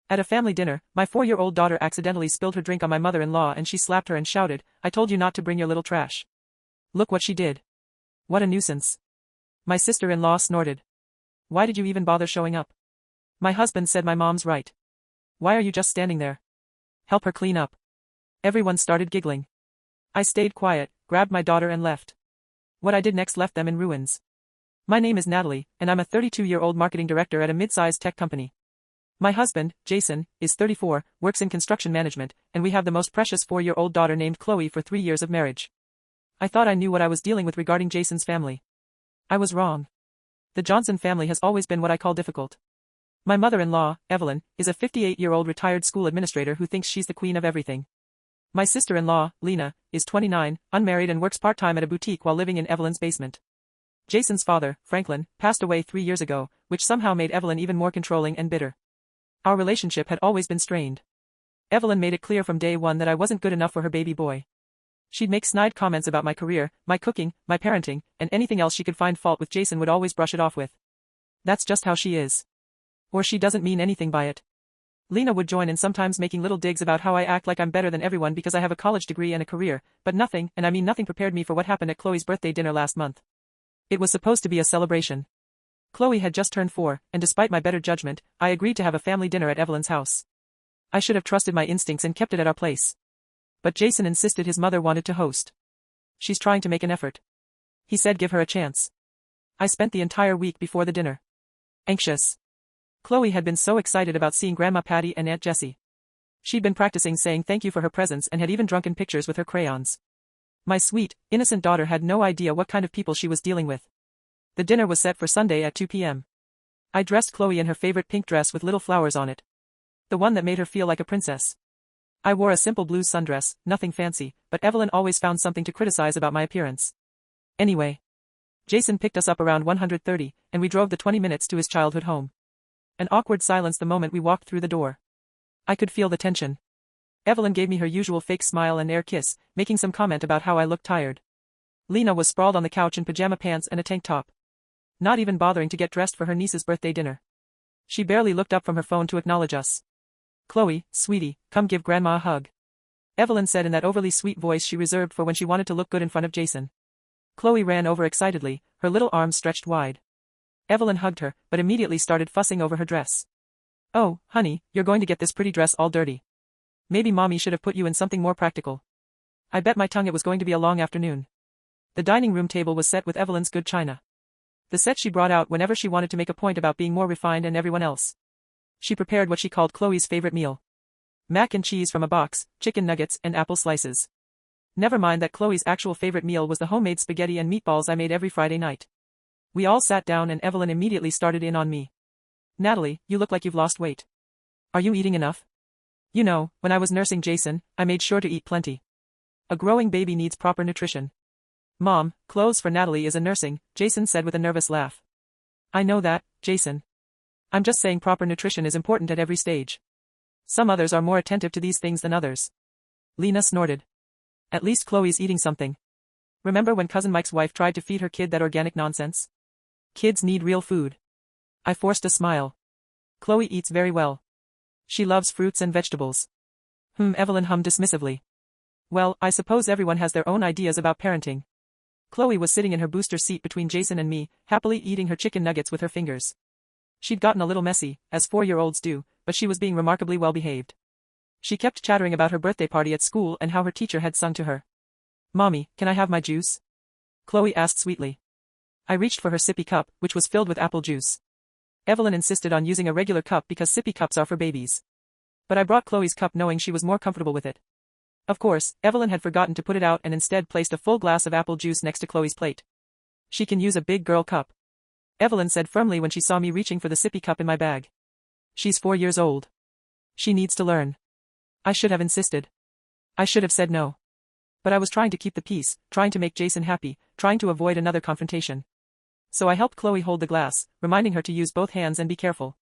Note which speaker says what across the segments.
Speaker 1: At a family dinner, my 4-year-old daughter accidentally spilled her drink on my mother-in-law and she slapped her and shouted, "I told you not to bring your little trash." Look what she did. What a nuisance. My sister-in-law snorted. Why did you even bother showing up? My husband said my mom's right. Why are you just standing there? Help her clean up. Everyone started giggling. I stayed quiet, grabbed my daughter and left. What I did next left them in ruins. My name is Natalie, and I'm a 32-year-old marketing director at a mid-sized tech company. My husband, Jason, is 34, works in construction management, and we have the most precious 4-year-old daughter named Chloe for 3 years of marriage. I thought I knew what I was dealing with regarding Jason's family. I was wrong. The Johnson family has always been what I call difficult. My mother-in-law, Evelyn, is a 58-year-old retired school administrator who thinks she's the queen of everything. My sister-in-law, Lena, is 29, unmarried and works part-time at a boutique while living in Evelyn's basement. Jason's father, Franklin, passed away 3 years ago, which somehow made Evelyn even more controlling and bitter. Our relationship had always been strained. Evelyn made it clear from day one that I wasn't good enough for her baby boy. She'd make snide comments about my career, my cooking, my parenting, and anything else she could find fault with. Jason would always brush it off with, "That's just how she is." Or she doesn't mean anything by it. Lena would join in, sometimes making little digs about how I act like I'm better than everyone because I have a college degree and a career, but nothing, and I mean nothing, prepared me for what happened at Chloe's birthday dinner last month. It was supposed to be a celebration. Chloe had just turned 4, and despite my better judgment, I agreed to have a family dinner at Evelyn's house. I should have trusted my instincts and kept it at our place. But Jason insisted his mother wanted to host. "She's trying to make an effort," he said. "Give her a chance." I spent the entire week before the dinner anxious. Chloe had been so excited about seeing Grandma Patty and Aunt Jessie. She'd been practicing saying thank you for her presents and had even drunken pictures with her crayons. My sweet, innocent daughter had no idea what kind of people she was dealing with. The dinner was set for Sunday at 2 p.m. I dressed Chloe in her favorite pink dress with little flowers on it. The one that made her feel like a princess. I wore a simple blue sundress, nothing fancy, but Evelyn always found something to criticize about my appearance. Anyway, Jason picked us up around 1:30, and we drove the 20 minutes to his childhood home. An awkward silence the moment we walked through the door. I could feel the tension. Evelyn gave me her usual fake smile and air kiss, making some comment about how I looked tired. Lena was sprawled on the couch in pajama pants and a tank top. Not even bothering to get dressed for her niece's birthday dinner. She barely looked up from her phone to acknowledge us. "Chloe, sweetie, come give Grandma a hug," Evelyn said in that overly sweet voice she reserved for when she wanted to look good in front of Jason. Chloe ran over excitedly, her little arms stretched wide. Evelyn hugged her, but immediately started fussing over her dress. "Oh, honey, you're going to get this pretty dress all dirty. Maybe mommy should have put you in something more practical." I bet my tongue it was going to be a long afternoon. The dining room table was set with Evelyn's good china. The set she brought out whenever she wanted to make a point about being more refined than everyone else. She prepared what she called Chloe's favorite meal. Mac and cheese from a box, chicken nuggets and apple slices. Never mind that Chloe's actual favorite meal was the homemade spaghetti and meatballs I made every Friday night. We all sat down and Evelyn immediately started in on me. "Natalie, you look like you've lost weight. Are you eating enough? You know, when I was nursing Jason, I made sure to eat plenty. A growing baby needs proper nutrition." "Mom, clothes for Natalie is a nursing," Jason said with a nervous laugh. "I know that, Jason. I'm just saying proper nutrition is important at every stage. Some others are more attentive to these things than others." Lena snorted. "At least Chloe's eating something. Remember when Cousin Mike's wife tried to feed her kid that organic nonsense? Kids need real food." I forced a smile. "Chloe eats very well. She loves fruits and vegetables." Evelyn hummed dismissively. "Well, I suppose everyone has their own ideas about parenting." Chloe was sitting in her booster seat between Jason and me, happily eating her chicken nuggets with her fingers. She'd gotten a little messy, as 4-year-olds do, but she was being remarkably well behaved. She kept chattering about her birthday party at school and how her teacher had sung to her. "Mommy, can I have my juice?" Chloe asked sweetly. I reached for her sippy cup, which was filled with apple juice. Evelyn insisted on using a regular cup because sippy cups are for babies. But I brought Chloe's cup knowing she was more comfortable with it. Of course, Evelyn had forgotten to put it out and instead placed a full glass of apple juice next to Chloe's plate. "She can use a big girl cup," Evelyn said firmly when she saw me reaching for the sippy cup in my bag. "She's 4 years old. She needs to learn." I should have insisted. I should have said no. But I was trying to keep the peace, trying to make Jason happy, trying to avoid another confrontation. So I helped Chloe hold the glass, reminding her to use both hands and be careful.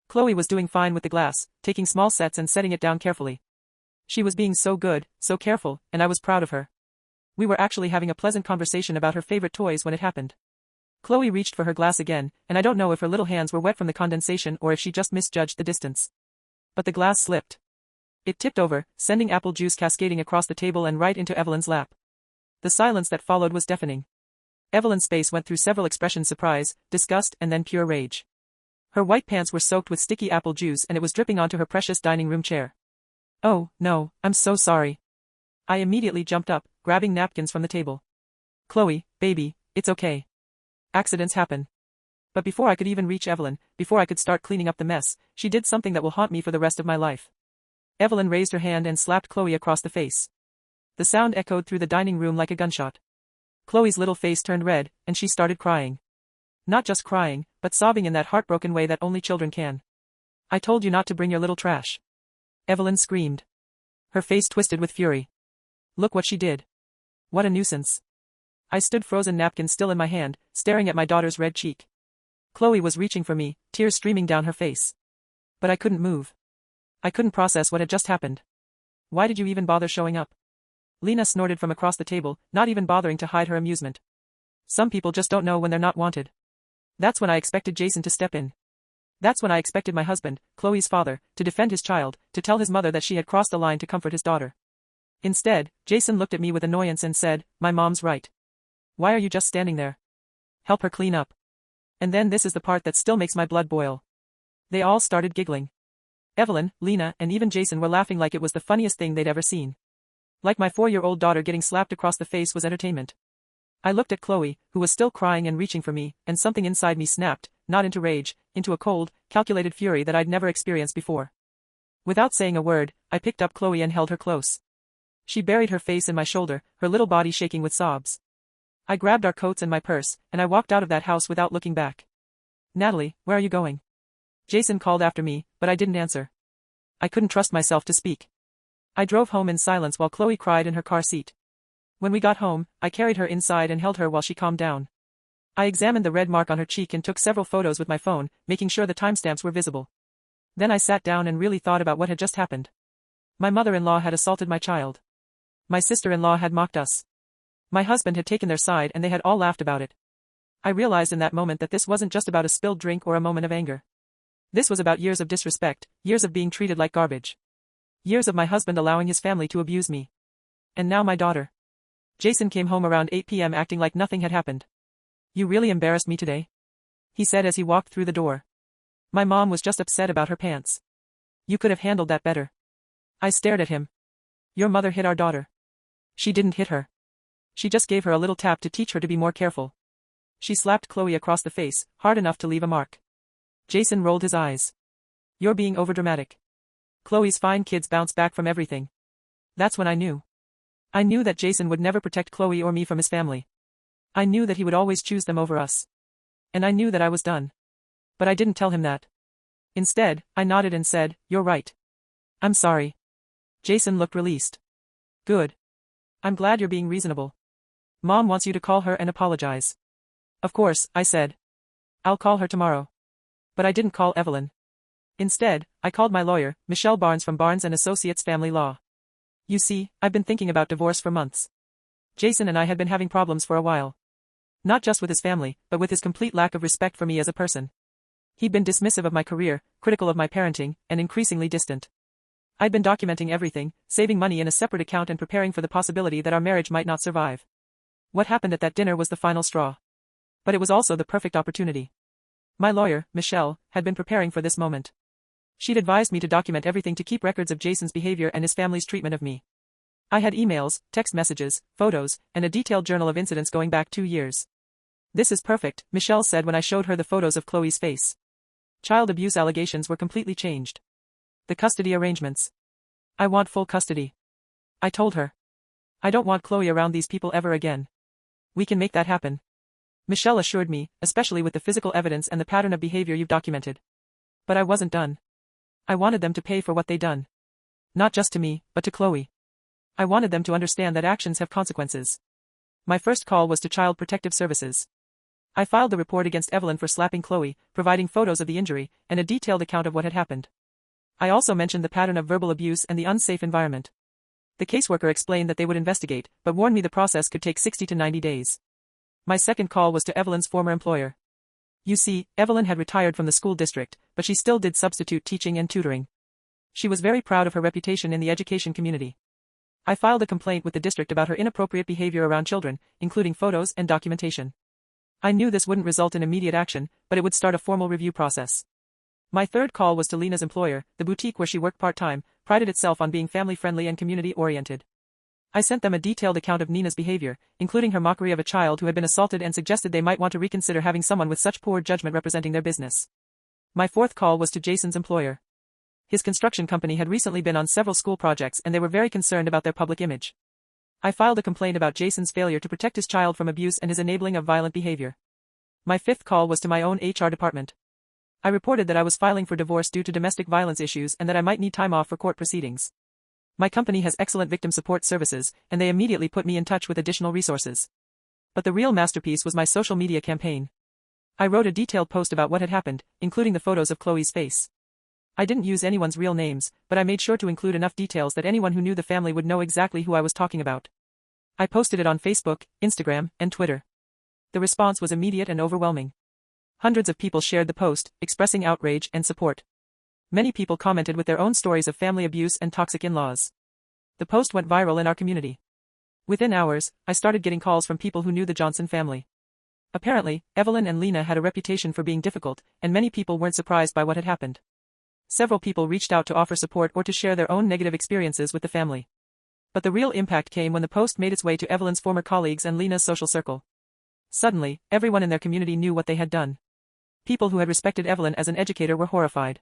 Speaker 1: Chloe was doing fine with the glass, taking small sets and setting it down carefully. She was being so good, so careful, and I was proud of her. We were actually having a pleasant conversation about her favorite toys when it happened. Chloe reached for her glass again, and I don't know if her little hands were wet from the condensation or if she just misjudged the distance. But the glass slipped. It tipped over, sending apple juice cascading across the table and right into Evelyn's lap. The silence that followed was deafening. Evelyn's face went through several expressions: surprise, disgust, and then pure rage. Her white pants were soaked with sticky apple juice and it was dripping onto her precious dining room chair. "Oh, no, I'm so sorry." I immediately jumped up, grabbing napkins from the table. "Chloe, baby, it's okay. Accidents happen." But before I could even reach Evelyn, before I could start cleaning up the mess, she did something that will haunt me for the rest of my life. Evelyn raised her hand and slapped Chloe across the face. The sound echoed through the dining room like a gunshot. Chloe's little face turned red, and she started crying. Not just crying, but sobbing in that heartbroken way that only children can. "I told you not to bring your little trash," Evelyn screamed. Her face twisted with fury. "Look what she did. What a nuisance." I stood frozen, napkin still in my hand, staring at my daughter's red cheek. Chloe was reaching for me, tears streaming down her face. But I couldn't move. I couldn't process what had just happened. "Why did you even bother showing up?" Lena snorted from across the table, not even bothering to hide her amusement. "Some people just don't know when they're not wanted." That's when I expected Jason to step in. That's when I expected my husband, Chloe's father, to defend his child, to tell his mother that she had crossed the line to comfort his daughter. Instead, Jason looked at me with annoyance and said, "My mom's right. Why are you just standing there? Help her clean up." And then this is the part that still makes my blood boil. They all started giggling. Evelyn, Lena, and even Jason were laughing like it was the funniest thing they'd ever seen. Like my 4-year-old daughter getting slapped across the face was entertainment. I looked at Chloe, who was still crying and reaching for me, and something inside me snapped, not into rage, into a cold, calculated fury that I'd never experienced before. Without saying a word, I picked up Chloe and held her close. She buried her face in my shoulder, her little body shaking with sobs. I grabbed our coats and my purse, and I walked out of that house without looking back. "Natalie, where are you going?" Jason called after me, but I didn't answer. I couldn't trust myself to speak. I drove home in silence while Chloe cried in her car seat. When we got home, I carried her inside and held her while she calmed down. I examined the red mark on her cheek and took several photos with my phone, making sure the timestamps were visible. Then I sat down and really thought about what had just happened. My mother-in-law had assaulted my child. My sister-in-law had mocked us. My husband had taken their side and they had all laughed about it. I realized in that moment that this wasn't just about a spilled drink or a moment of anger. This was about years of disrespect, years of being treated like garbage. Years of my husband allowing his family to abuse me. And now my daughter. Jason came home around 8 p.m. acting like nothing had happened. "You really embarrassed me today," he said as he walked through the door. "My mom was just upset about her pants. You could have handled that better." I stared at him. "Your mother hit our daughter." "She didn't hit her. She just gave her a little tap to teach her to be more careful." She slapped Chloe across the face, hard enough to leave a mark. Jason rolled his eyes. "You're being overdramatic." Chloe's fine kids bounced back from everything. That's when I knew. I knew that Jason would never protect Chloe or me from his family. I knew that he would always choose them over us. And I knew that I was done. But I didn't tell him that. Instead, I nodded and said, "You're right. I'm sorry." Jason looked released. "Good. I'm glad you're being reasonable. Mom wants you to call her and apologize." "Of course," I said. "I'll call her tomorrow." But I didn't call Evelyn. Instead, I called my lawyer, Michelle Barnes from Barnes & Associates Family Law. You see, I've been thinking about divorce for months. Jason and I had been having problems for a while. Not just with his family, but with his complete lack of respect for me as a person. He'd been dismissive of my career, critical of my parenting, and increasingly distant. I'd been documenting everything, saving money in a separate account and preparing for the possibility that our marriage might not survive. What happened at that dinner was the final straw. But it was also the perfect opportunity. My lawyer, Michelle, had been preparing for this moment. She'd advised me to document everything to keep records of Jason's behavior and his family's treatment of me. I had emails, text messages, photos, and a detailed journal of incidents going back 2 years. "This is perfect," Michelle said when I showed her the photos of Chloe's face. Child abuse allegations were completely changed. The custody arrangements. "I want full custody," I told her. "I don't want Chloe around these people ever again. We can make that happen," Michelle assured me, "especially with the physical evidence and the pattern of behavior you've documented." But I wasn't done. I wanted them to pay for what they'd done. Not just to me, but to Chloe. I wanted them to understand that actions have consequences. My first call was to Child Protective Services. I filed the report against Evelyn for slapping Chloe, providing photos of the injury, and a detailed account of what had happened. I also mentioned the pattern of verbal abuse and the unsafe environment. The caseworker explained that they would investigate, but warned me the process could take 60 to 90 days. My second call was to Evelyn's former employer. You see, Evelyn had retired from the school district, but she still did substitute teaching and tutoring. She was very proud of her reputation in the education community. I filed a complaint with the district about her inappropriate behavior around children, including photos and documentation. I knew this wouldn't result in immediate action, but it would start a formal review process. My third call was to Lena's employer. The boutique where she worked part-time prided itself on being family-friendly and community-oriented. I sent them a detailed account of Nina's behavior, including her mockery of a child who had been assaulted, and suggested they might want to reconsider having someone with such poor judgment representing their business. My fourth call was to Jason's employer. His construction company had recently been on several school projects and they were very concerned about their public image. I filed a complaint about Jason's failure to protect his child from abuse and his enabling of violent behavior. My fifth call was to my own HR department. I reported that I was filing for divorce due to domestic violence issues and that I might need time off for court proceedings. My company has excellent victim support services, and they immediately put me in touch with additional resources. But the real masterpiece was my social media campaign. I wrote a detailed post about what had happened, including the photos of Chloe's face. I didn't use anyone's real names, but I made sure to include enough details that anyone who knew the family would know exactly who I was talking about. I posted it on Facebook, Instagram, and Twitter. The response was immediate and overwhelming. Hundreds of people shared the post, expressing outrage and support. Many people commented with their own stories of family abuse and toxic in-laws. The post went viral in our community. Within hours, I started getting calls from people who knew the Johnson family. Apparently, Evelyn and Lena had a reputation for being difficult, and many people weren't surprised by what had happened. Several people reached out to offer support or to share their own negative experiences with the family. But the real impact came when the post made its way to Evelyn's former colleagues and Lena's social circle. Suddenly, everyone in their community knew what they had done. People who had respected Evelyn as an educator were horrified.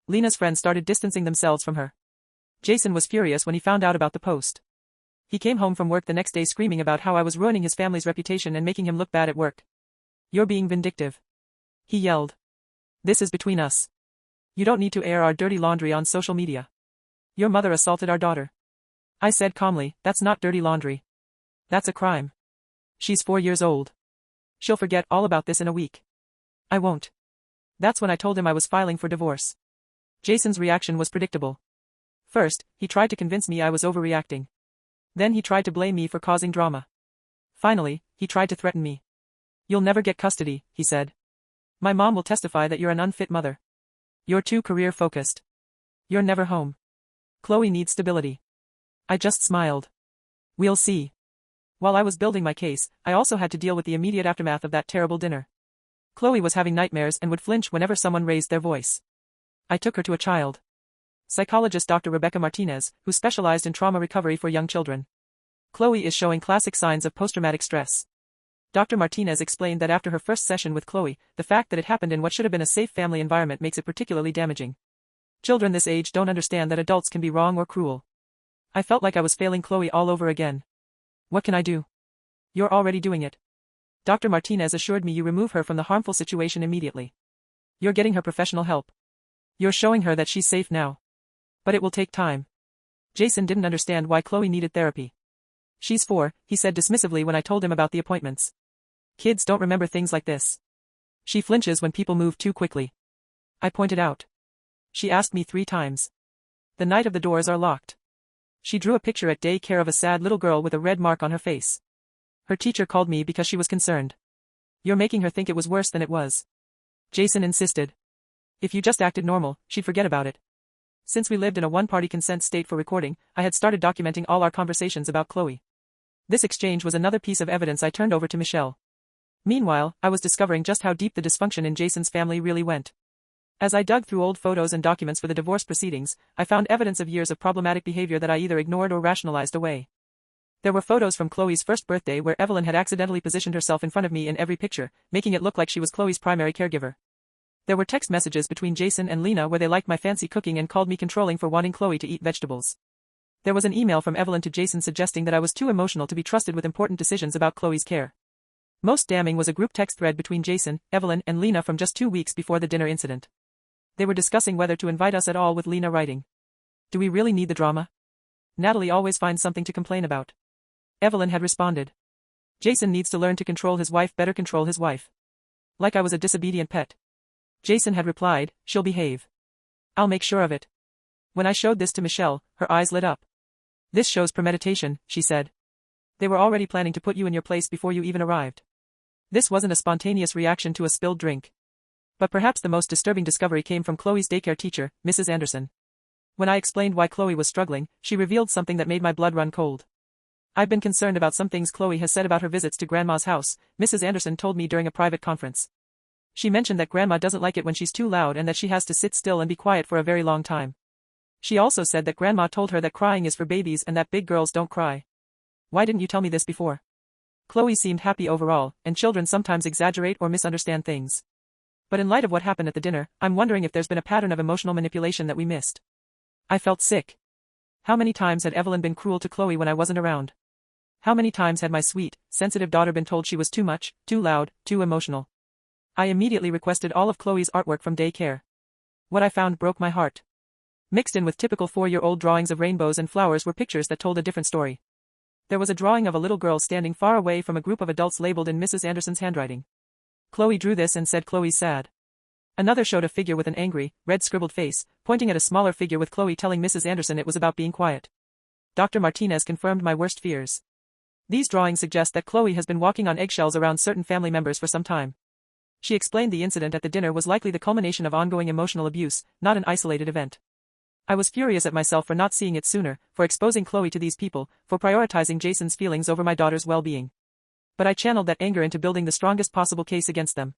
Speaker 1: Lena's friends started distancing themselves from her. Jason was furious when he found out about the post. He came home from work the next day screaming about how I was ruining his family's reputation and making him look bad at work. "You're being vindictive," he yelled. "This is between us. You don't need to air our dirty laundry on social media. Your mother assaulted our daughter." I said calmly, "That's not dirty laundry. That's a crime. She's 4 years old. She'll forget all about this in a week." "I won't." That's when I told him I was filing for divorce. Jason's reaction was predictable. First, he tried to convince me I was overreacting. Then he tried to blame me for causing drama. Finally, he tried to threaten me. "You'll never get custody," he said. "My mom will testify that you're an unfit mother. You're too career-focused. You're never home. Chloe needs stability." I just smiled. "We'll see." While I was building my case, I also had to deal with the immediate aftermath of that terrible dinner. Chloe was having nightmares and would flinch whenever someone raised their voice. I took her to a child psychologist, Dr. Rebecca Martinez, who specialized in trauma recovery for young children. Chloe is showing classic signs of post-traumatic stress. Dr. Martinez explained that after her first session with Chloe, the fact that it happened in what should have been a safe family environment makes it particularly damaging. Children this age don't understand that adults can be wrong or cruel. I felt like I was failing Chloe all over again. "What can I do?" "You're already doing it." Dr. Martinez assured me. "You remove her from the harmful situation immediately. You're getting her professional help. You're showing her that she's safe now. But it will take time." Jason didn't understand why Chloe needed therapy. "She's 4, he said dismissively when I told him about the appointments. "Kids don't remember things like this. She flinches when people move too quickly." I pointed out. "She asked me 3 times. The night of the doors are locked. She drew a picture at daycare of a sad little girl with a red mark on her face. Her teacher called me because she was concerned." "You're making her think it was worse than it was." Jason insisted. "If you just acted normal, she'd forget about it." Since we lived in a one-party consent state for recording, I had started documenting all our conversations about Chloe. This exchange was another piece of evidence I turned over to Michelle. Meanwhile, I was discovering just how deep the dysfunction in Jason's family really went. As I dug through old photos and documents for the divorce proceedings, I found evidence of years of problematic behavior that I either ignored or rationalized away. There were photos from Chloe's first birthday where Evelyn had accidentally positioned herself in front of me in every picture, making it look like she was Chloe's primary caregiver. There were text messages between Jason and Lena where they liked my fancy cooking and called me controlling for wanting Chloe to eat vegetables. There was an email from Evelyn to Jason suggesting that I was too emotional to be trusted with important decisions about Chloe's care. Most damning was a group text thread between Jason, Evelyn, and Lena from just 2 weeks before the dinner incident. They were discussing whether to invite us at all, with Lena writing, "Do we really need the drama? Natalie always finds something to complain about." Evelyn had responded, "Jason needs to learn to control his wife, better control his wife. Like I was a disobedient pet." Jason had replied, "She'll behave. I'll make sure of it." When I showed this to Michelle, her eyes lit up. "This shows premeditation," she said. "They were already planning to put you in your place before you even arrived." This wasn't a spontaneous reaction to a spilled drink. But perhaps the most disturbing discovery came from Chloe's daycare teacher, Mrs. Anderson. When I explained why Chloe was struggling, she revealed something that made my blood run cold. I've been concerned about some things Chloe has said about her visits to Grandma's house, Mrs. Anderson told me during a private conference. She mentioned that Grandma doesn't like it when she's too loud and that she has to sit still and be quiet for a very long time. She also said that Grandma told her that crying is for babies and that big girls don't cry. Why didn't you tell me this before? Chloe seemed happy overall, and children sometimes exaggerate or misunderstand things. But in light of what happened at the dinner, I'm wondering if there's been a pattern of emotional manipulation that we missed. I felt sick. How many times had Evelyn been cruel to Chloe when I wasn't around? How many times had my sweet, sensitive daughter been told she was too much, too loud, too emotional? I immediately requested all of Chloe's artwork from daycare. What I found broke my heart. Mixed in with typical 4-year-old drawings of rainbows and flowers were pictures that told a different story. There was a drawing of a little girl standing far away from a group of adults labeled in Mrs. Anderson's handwriting. Chloe drew this and said Chloe's sad. Another showed a figure with an angry, red scribbled face, pointing at a smaller figure with Chloe telling Mrs. Anderson it was about being quiet. Dr. Martinez confirmed my worst fears. These drawings suggest that Chloe has been walking on eggshells around certain family members for some time. She explained the incident at the dinner was likely the culmination of ongoing emotional abuse, not an isolated event. I was furious at myself for not seeing it sooner, for exposing Chloe to these people, for prioritizing Jason's feelings over my daughter's well-being. But I channeled that anger into building the strongest possible case against them.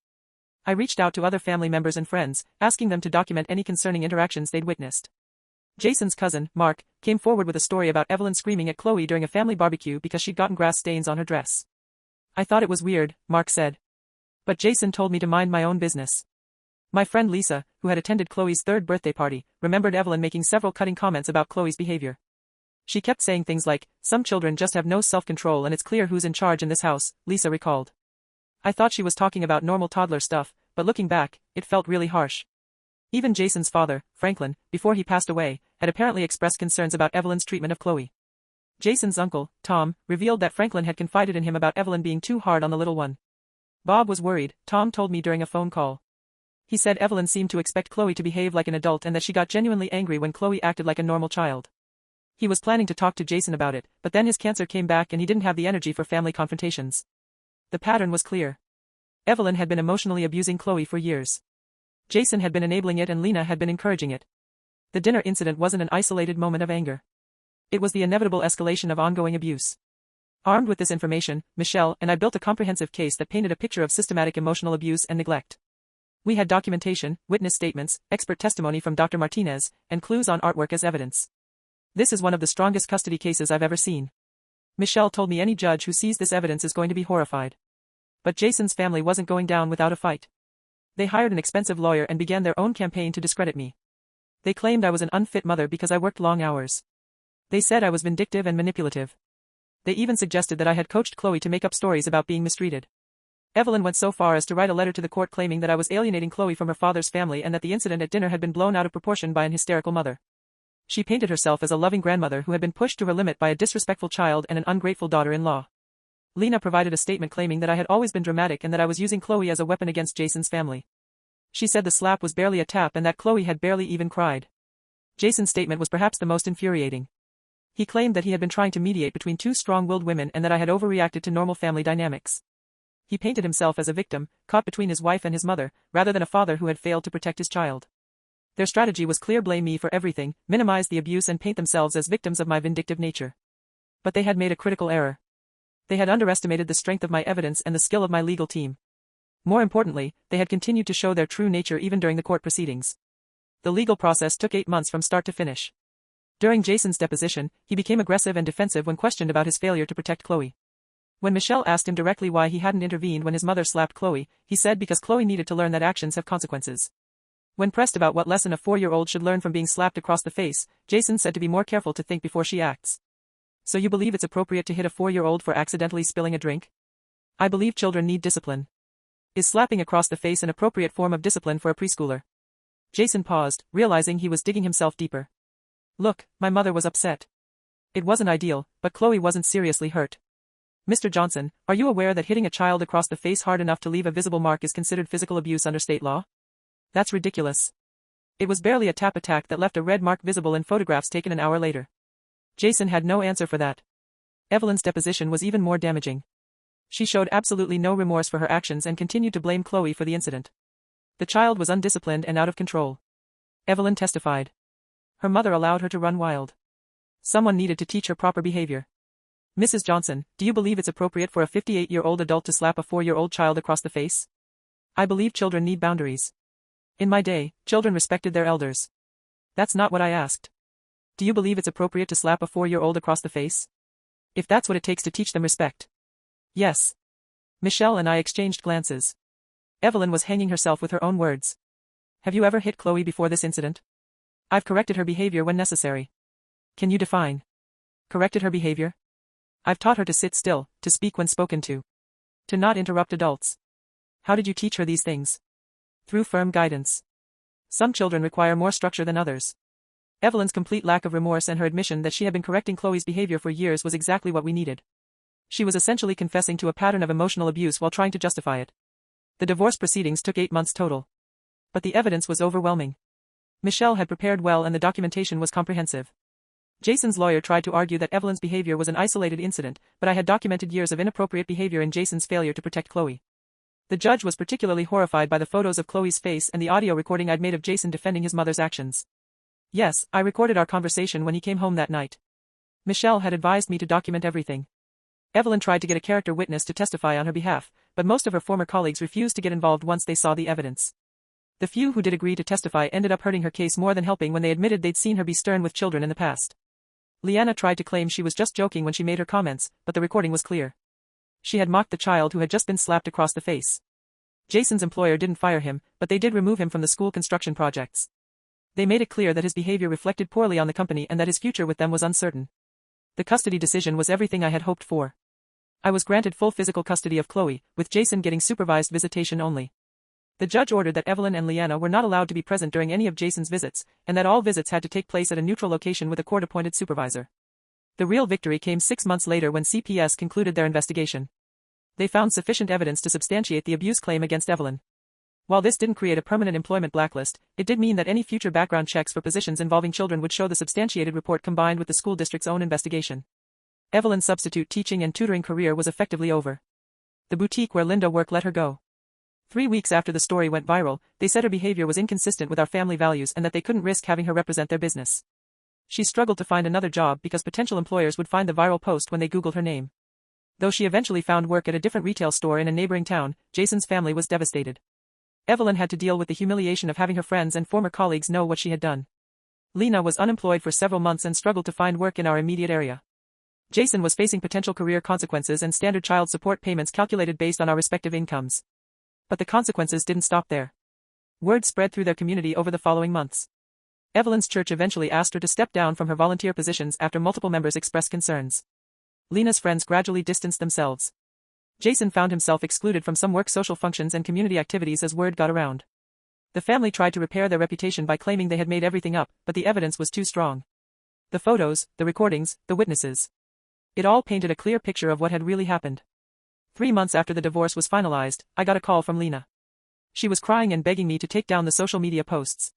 Speaker 1: I reached out to other family members and friends, asking them to document any concerning interactions they'd witnessed. Jason's cousin, Mark, came forward with a story about Evelyn screaming at Chloe during a family barbecue because she'd gotten grass stains on her dress. I thought it was weird, Mark said. But Jason told me to mind my own business. My friend Lisa, who had attended Chloe's third birthday party, remembered Evelyn making several cutting comments about Chloe's behavior. She kept saying things like, "Some children just have no self-control and it's clear who's in charge in this house," Lisa recalled. I thought she was talking about normal toddler stuff, but looking back, it felt really harsh. Even Jason's father, Franklin, before he passed away, had apparently expressed concerns about Evelyn's treatment of Chloe. Jason's uncle, Tom, revealed that Franklin had confided in him about Evelyn being too hard on the little one. Bob was worried, Tom told me during a phone call. He said Evelyn seemed to expect Chloe to behave like an adult and that she got genuinely angry when Chloe acted like a normal child. He was planning to talk to Jason about it, but then his cancer came back and he didn't have the energy for family confrontations. The pattern was clear. Evelyn had been emotionally abusing Chloe for years. Jason had been enabling it and Lena had been encouraging it. The dinner incident wasn't an isolated moment of anger. It was the inevitable escalation of ongoing abuse. Armed with this information, Michelle and I built a comprehensive case that painted a picture of systematic emotional abuse and neglect. We had documentation, witness statements, expert testimony from Dr. Martinez, and clues on artwork as evidence. This is one of the strongest custody cases I've ever seen. Michelle told me any judge who sees this evidence is going to be horrified. But Jason's family wasn't going down without a fight. They hired an expensive lawyer and began their own campaign to discredit me. They claimed I was an unfit mother because I worked long hours. They said I was vindictive and manipulative. They even suggested that I had coached Chloe to make up stories about being mistreated. Evelyn went so far as to write a letter to the court claiming that I was alienating Chloe from her father's family and that the incident at dinner had been blown out of proportion by an hysterical mother. She painted herself as a loving grandmother who had been pushed to her limit by a disrespectful child and an ungrateful daughter-in-law. Lena provided a statement claiming that I had always been dramatic and that I was using Chloe as a weapon against Jason's family. She said the slap was barely a tap and that Chloe had barely even cried. Jason's statement was perhaps the most infuriating. He claimed that he had been trying to mediate between two strong-willed women and that I had overreacted to normal family dynamics. He painted himself as a victim, caught between his wife and his mother, rather than a father who had failed to protect his child. Their strategy was clear: blame me for everything, minimize the abuse and paint themselves as victims of my vindictive nature. But they had made a critical error. They had underestimated the strength of my evidence and the skill of my legal team. More importantly, they had continued to show their true nature even during the court proceedings. The legal process took 8 months from start to finish. During Jason's deposition, he became aggressive and defensive when questioned about his failure to protect Chloe. When Michelle asked him directly why he hadn't intervened when his mother slapped Chloe, he said because Chloe needed to learn that actions have consequences. When pressed about what lesson a 4-year-old should learn from being slapped across the face, Jason said to be more careful to think before she acts. So you believe it's appropriate to hit a 4-year-old for accidentally spilling a drink? I believe children need discipline. Is slapping across the face an appropriate form of discipline for a preschooler? Jason paused, realizing he was digging himself deeper. Look, my mother was upset. It wasn't ideal, but Chloe wasn't seriously hurt. Mr. Johnson, are you aware that hitting a child across the face hard enough to leave a visible mark is considered physical abuse under state law? That's ridiculous. It was barely a tap attack that left a red mark visible in photographs taken an hour later. Jason had no answer for that. Evelyn's deposition was even more damaging. She showed absolutely no remorse for her actions and continued to blame Chloe for the incident. The child was undisciplined and out of control. Evelyn testified. Her mother allowed her to run wild. Someone needed to teach her proper behavior. Mrs. Johnson, do you believe it's appropriate for a 58-year-old adult to slap a 4-year-old child across the face? I believe children need boundaries. In my day, children respected their elders. That's not what I asked. Do you believe it's appropriate to slap a 4-year-old across the face? If that's what it takes to teach them respect. Yes. Michelle and I exchanged glances. Evelyn was hanging herself with her own words. Have you ever hit Chloe before this incident? I've corrected her behavior when necessary. Can you define? Corrected her behavior? I've taught her to sit still, to speak when spoken to not interrupt adults. How did you teach her these things? Through firm guidance. Some children require more structure than others. Evelyn's complete lack of remorse and her admission that she had been correcting Chloe's behavior for years was exactly what we needed. She was essentially confessing to a pattern of emotional abuse while trying to justify it. The divorce proceedings took 8 months total. But the evidence was overwhelming. Michelle had prepared well and the documentation was comprehensive. Jason's lawyer tried to argue that Evelyn's behavior was an isolated incident, but I had documented years of inappropriate behavior in Jason's failure to protect Chloe. The judge was particularly horrified by the photos of Chloe's face and the audio recording I'd made of Jason defending his mother's actions. Yes, I recorded our conversation when he came home that night. Michelle had advised me to document everything. Evelyn tried to get a character witness to testify on her behalf, but most of her former colleagues refused to get involved once they saw the evidence. The few who did agree to testify ended up hurting her case more than helping when they admitted they'd seen her be stern with children in the past. Leanna tried to claim she was just joking when she made her comments, but the recording was clear. She had mocked the child who had just been slapped across the face. Jason's employer didn't fire him, but they did remove him from the school construction projects. They made it clear that his behavior reflected poorly on the company and that his future with them was uncertain. The custody decision was everything I had hoped for. I was granted full physical custody of Chloe, with Jason getting supervised visitation only. The judge ordered that Evelyn and Leanna were not allowed to be present during any of Jason's visits, and that all visits had to take place at a neutral location with a court-appointed supervisor. The real victory came 6 months later when CPS concluded their investigation. They found sufficient evidence to substantiate the abuse claim against Evelyn. While this didn't create a permanent employment blacklist, it did mean that any future background checks for positions involving children would show the substantiated report combined with the school district's own investigation. Evelyn's substitute teaching and tutoring career was effectively over. The boutique where Linda worked let her go. 3 weeks after the story went viral, they said her behavior was inconsistent with our family values and that they couldn't risk having her represent their business. She struggled to find another job because potential employers would find the viral post when they Googled her name. Though she eventually found work at a different retail store in a neighboring town, Jason's family was devastated. Evelyn had to deal with the humiliation of having her friends and former colleagues know what she had done. Lena was unemployed for several months and struggled to find work in our immediate area. Jason was facing potential career consequences and standard child support payments calculated based on our respective incomes. But the consequences didn't stop there. Word spread through their community over the following months. Evelyn's church eventually asked her to step down from her volunteer positions after multiple members expressed concerns. Lena's friends gradually distanced themselves. Jason found himself excluded from some work social functions and community activities as word got around. The family tried to repair their reputation by claiming they had made everything up, but the evidence was too strong. The photos, the recordings, the witnesses. It all painted a clear picture of what had really happened. 3 months after the divorce was finalized, I got a call from Lena. She was crying and begging me to take down the social media posts.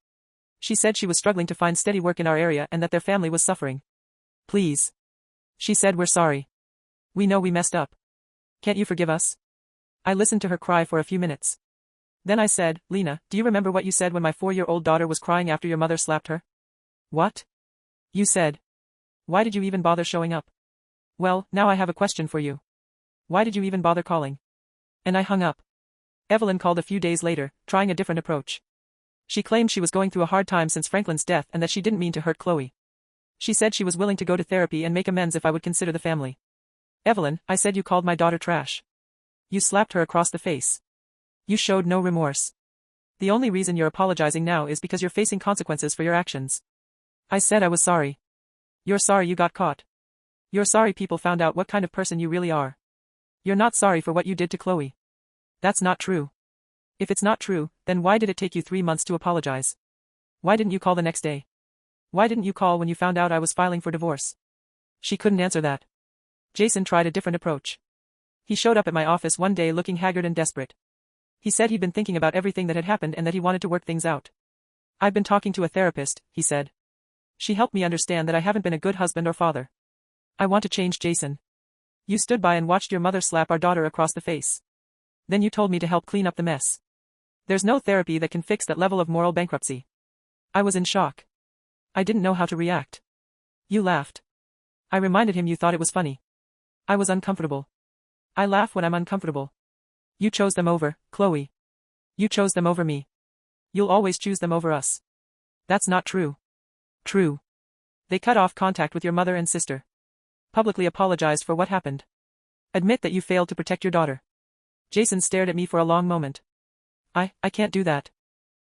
Speaker 1: She said she was struggling to find steady work in our area and that their family was suffering. Please. She said, we're sorry. We know we messed up. Can't you forgive us? I listened to her cry for a few minutes. Then I said, Lena, do you remember what you said when my 4-year-old daughter was crying after your mother slapped her? What? You said. Why did you even bother showing up? Well, now I have a question for you. Why did you even bother calling? And I hung up. Evelyn called a few days later, trying a different approach. She claimed she was going through a hard time since Franklin's death and that she didn't mean to hurt Chloe. She said she was willing to go to therapy and make amends if I would consider the family. Evelyn, I said you called my daughter trash. You slapped her across the face. You showed no remorse. The only reason you're apologizing now is because you're facing consequences for your actions. I said I was sorry. You're sorry you got caught. You're sorry people found out what kind of person you really are. You're not sorry for what you did to Chloe. That's not true. If it's not true, then why did it take you 3 months to apologize? Why didn't you call the next day? Why didn't you call when you found out I was filing for divorce? She couldn't answer that. Jason tried a different approach. He showed up at my office one day looking haggard and desperate. He said he'd been thinking about everything that had happened and that he wanted to work things out. I've been talking to a therapist, he said. She helped me understand that I haven't been a good husband or father. I want to change, Jason. You stood by and watched your mother slap our daughter across the face. Then you told me to help clean up the mess. There's no therapy that can fix that level of moral bankruptcy. I was in shock. I didn't know how to react. You laughed. I reminded him you thought it was funny. I was uncomfortable. I laugh when I'm uncomfortable. You chose them over, Chloe. You chose them over me. You'll always choose them over us. That's not true. True. They cut off contact with your mother and sister. Publicly apologized for what happened. Admit that you failed to protect your daughter. Jason stared at me for a long moment. I can't do that.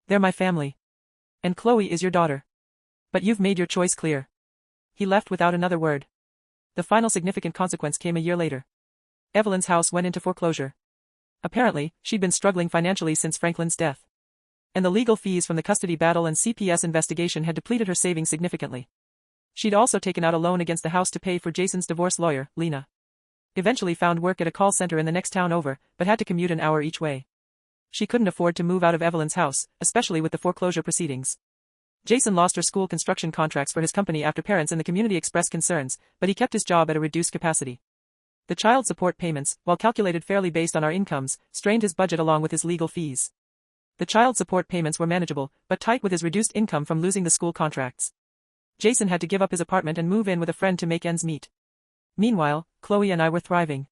Speaker 1: They're my family. And Chloe is your daughter. But you've made your choice clear. He left without another word. The final significant consequence came a year later. Evelyn's house went into foreclosure. Apparently, she'd been struggling financially since Franklin's death. And the legal fees from the custody battle and CPS investigation had depleted her savings significantly. She'd also taken out a loan against the house to pay for Jason's divorce lawyer, Lena. Eventually found work at a call center in the next town over, but had to commute an hour each way. She couldn't afford to move out of Evelyn's house, especially with the foreclosure proceedings. Jason lost her school construction contracts for his company after parents in the community expressed concerns, but he kept his job at a reduced capacity. The child support payments, while calculated fairly based on our incomes, strained his budget along with his legal fees. The child support payments were manageable, but tight with his reduced income from losing the school contracts. Jason had to give up his apartment and move in with a friend to make ends meet. Meanwhile, Chloe and I were thriving.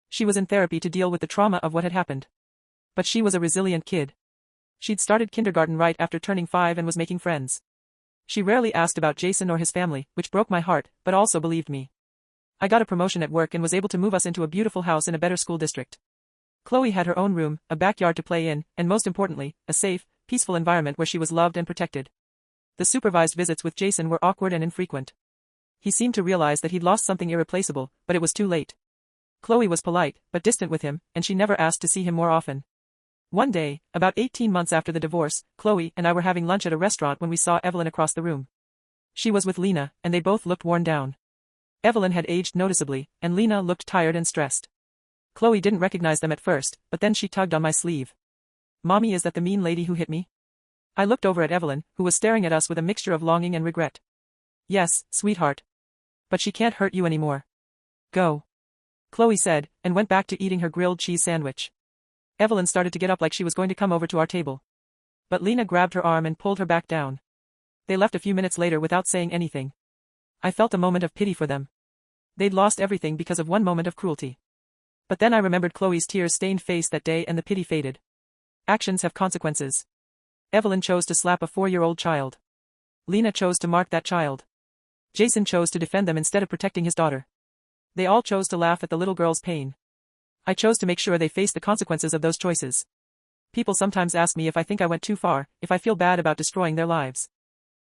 Speaker 1: She was in therapy to deal with the trauma of what had happened. But she was a resilient kid. She'd started kindergarten right after turning 5 and was making friends. She rarely asked about Jason or his family, which broke my heart, but also believed me. I got a promotion at work and was able to move us into a beautiful house in a better school district. Chloe had her own room, a backyard to play in, and most importantly, a safe, peaceful environment where she was loved and protected. The supervised visits with Jason were awkward and infrequent. He seemed to realize that he'd lost something irreplaceable, but it was too late. Chloe was polite, but distant with him, and she never asked to see him more often. One day, about 18 months after the divorce, Chloe and I were having lunch at a restaurant when we saw Evelyn across the room. She was with Lena, and they both looked worn down. Evelyn had aged noticeably, and Lena looked tired and stressed. Chloe didn't recognize them at first, but then she tugged on my sleeve. "Mommy, is that the mean lady who hit me?" I looked over at Evelyn, who was staring at us with a mixture of longing and regret. "Yes, sweetheart. But she can't hurt you anymore. Go," Chloe said, and went back to eating her grilled cheese sandwich. Evelyn started to get up like she was going to come over to our table. But Lena grabbed her arm and pulled her back down. They left a few minutes later without saying anything. I felt a moment of pity for them. They'd lost everything because of one moment of cruelty. But then I remembered Chloe's tear-stained face that day and the pity faded. Actions have consequences. Evelyn chose to slap a 4-year-old child. Lena chose to mark that child. Jason chose to defend them instead of protecting his daughter. They all chose to laugh at the little girl's pain. I chose to make sure they faced the consequences of those choices. People sometimes ask me if I think I went too far, if I feel bad about destroying their lives.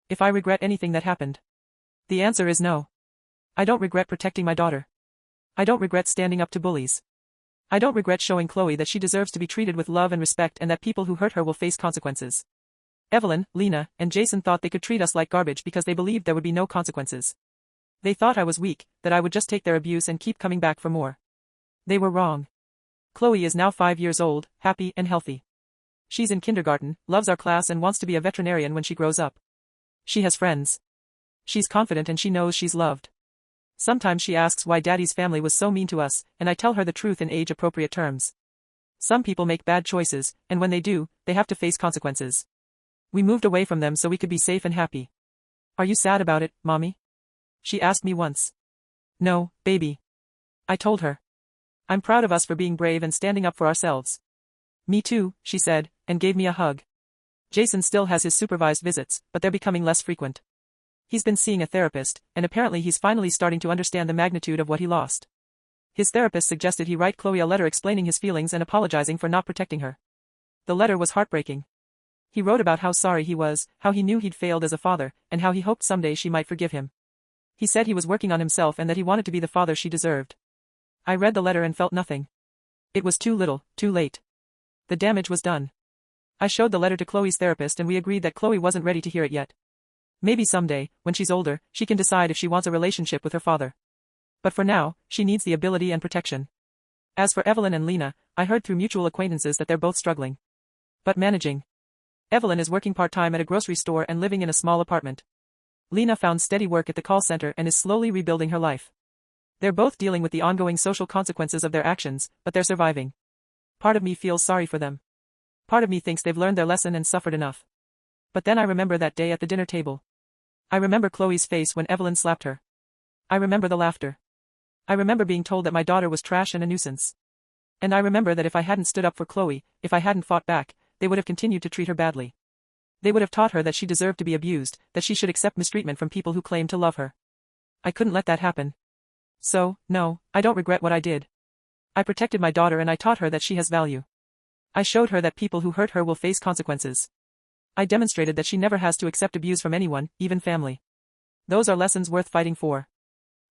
Speaker 1: If I regret anything that happened. The answer is no. I don't regret protecting my daughter. I don't regret standing up to bullies. I don't regret showing Chloe that she deserves to be treated with love and respect and that people who hurt her will face consequences. Evelyn, Lena, and Jason thought they could treat us like garbage because they believed there would be no consequences. They thought I was weak, that I would just take their abuse and keep coming back for more. They were wrong. Chloe is now 5 years old, happy and healthy. She's in kindergarten, loves our class and wants to be a veterinarian when she grows up. She has friends. She's confident and she knows she's loved. Sometimes she asks why Daddy's family was so mean to us, and I tell her the truth in age-appropriate terms. Some people make bad choices, and when they do, they have to face consequences. We moved away from them so we could be safe and happy. "Are you sad about it, Mommy?" she asked me once. "No, baby," I told her. "I'm proud of us for being brave and standing up for ourselves." "Me too," she said, and gave me a hug. Jason still has his supervised visits, but they're becoming less frequent. He's been seeing a therapist, and apparently he's finally starting to understand the magnitude of what he lost. His therapist suggested he write Chloe a letter explaining his feelings and apologizing for not protecting her. The letter was heartbreaking. He wrote about how sorry he was, how he knew he'd failed as a father, and how he hoped someday she might forgive him. He said he was working on himself and that he wanted to be the father she deserved. I read the letter and felt nothing. It was too little, too late. The damage was done. I showed the letter to Chloe's therapist and we agreed that Chloe wasn't ready to hear it yet. Maybe someday, when she's older, she can decide if she wants a relationship with her father. But for now, she needs the ability and protection. As for Evelyn and Lena, I heard through mutual acquaintances that they're both struggling. But managing. Evelyn is working part-time at a grocery store and living in a small apartment. Lena found steady work at the call center and is slowly rebuilding her life. They're both dealing with the ongoing social consequences of their actions, but they're surviving. Part of me feels sorry for them. Part of me thinks they've learned their lesson and suffered enough. But then I remember that day at the dinner table. I remember Chloe's face when Evelyn slapped her. I remember the laughter. I remember being told that my daughter was trash and a nuisance. And I remember that if I hadn't stood up for Chloe, if I hadn't fought back, they would have continued to treat her badly. They would have taught her that she deserved to be abused, that she should accept mistreatment from people who claimed to love her. I couldn't let that happen. So, no, I don't regret what I did. I protected my daughter and I taught her that she has value. I showed her that people who hurt her will face consequences. I demonstrated that she never has to accept abuse from anyone, even family. Those are lessons worth fighting for.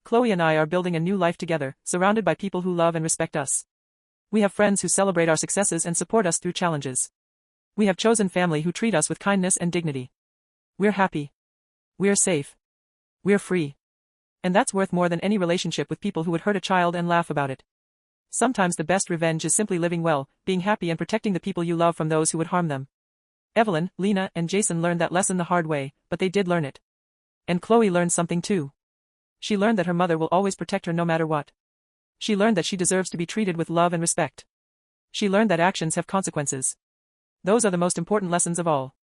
Speaker 1: Chloe and I are building a new life together, surrounded by people who love and respect us. We have friends who celebrate our successes and support us through challenges. We have chosen family who treat us with kindness and dignity. We're happy. We're safe. We're free. And that's worth more than any relationship with people who would hurt a child and laugh about it. Sometimes the best revenge is simply living well, being happy and protecting the people you love from those who would harm them. Evelyn, Lena, and Jason learned that lesson the hard way, but they did learn it. And Chloe learned something too. She learned that her mother will always protect her no matter what. She learned that she deserves to be treated with love and respect. She learned that actions have consequences. Those are the most important lessons of all.